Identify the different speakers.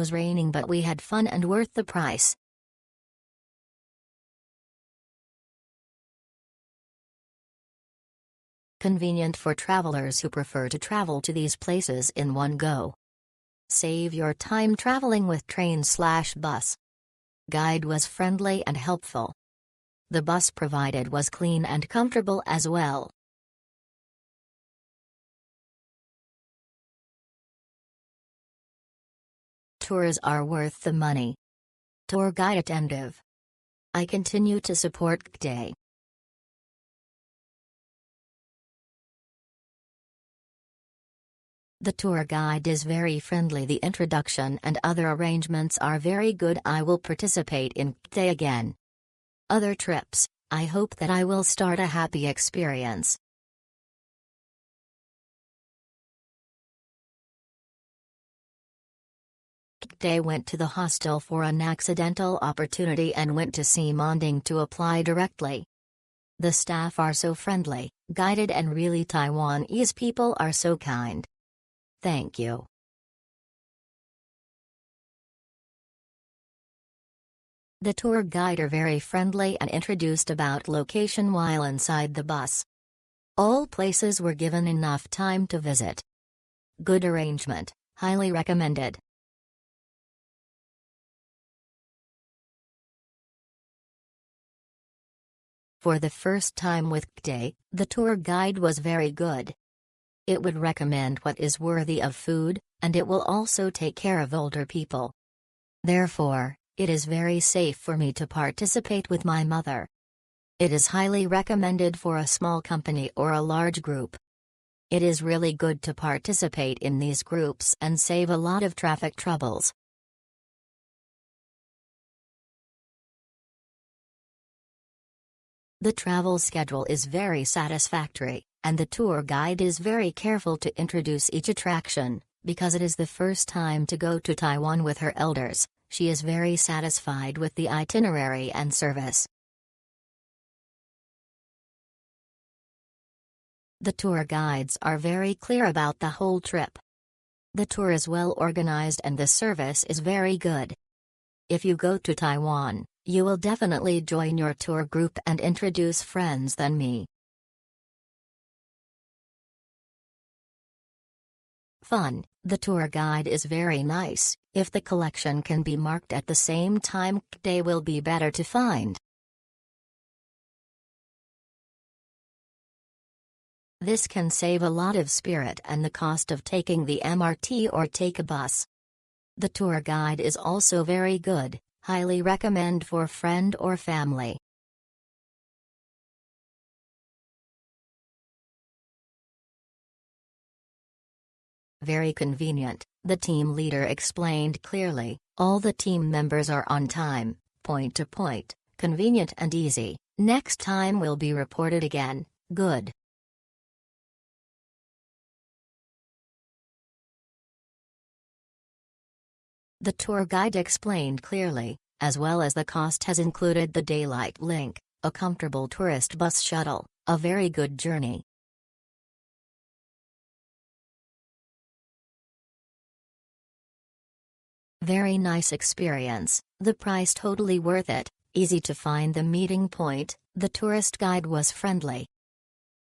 Speaker 1: was raining, but we had fun and worth the price. Convenient for travelers who prefer to travel to these places in one go. Save your time traveling with train/bus. Guide was friendly and helpful. The bus provided was clean and comfortable as well. Tours are worth the money. Tour guide attentive. I continue to support Gday. The tour guide is very friendly. The introduction and other arrangements are very good. I will participate in Gday again. Other trips, I hope that I will start a happy experience. Gday went to the hostel for an accidental opportunity and went to see Monding to apply directly. The staff are so friendly, guided, and really Taiwanese people are so kind. Thank you. The tour guide are very friendly and introduced about location while inside the bus. All places were given enough time to visit. Good arrangement, highly recommended. For the first time with Gday, the tour guide was very good. It would recommend what is worthy of food, and it will also take care of older people. Therefore, it is very safe for me to participate with my mother. It is highly recommended for a small company or a large group. It is really good to participate in these groups and save a lot of traffic troubles. The travel schedule is very satisfactory, and the tour guide is very careful to introduce each attraction, because it is the first time to go to Taiwan with her elders. She is very satisfied with the itinerary and service. The tour guides are very clear about the whole trip. The tour is well organized and the service is very good. If you go to Taiwan, you will definitely join your tour group and introduce friends than me. Fun, the tour guide is very nice. If the collection can be marked at the same time, Gday will be better to find. This can save a lot of spirit and the cost of taking the MRT or take a bus. The tour guide is also very good, highly recommend for friend or family. Very convenient, the team leader explained clearly, all the team members are on time, point to point, convenient and easy. Next time will be reported again, good. The tour guide explained clearly, as well as the cost has included the daylight link, a comfortable tourist bus shuttle, a very good journey. Very nice experience, the price totally worth it, easy to find the meeting point, the tourist guide was friendly.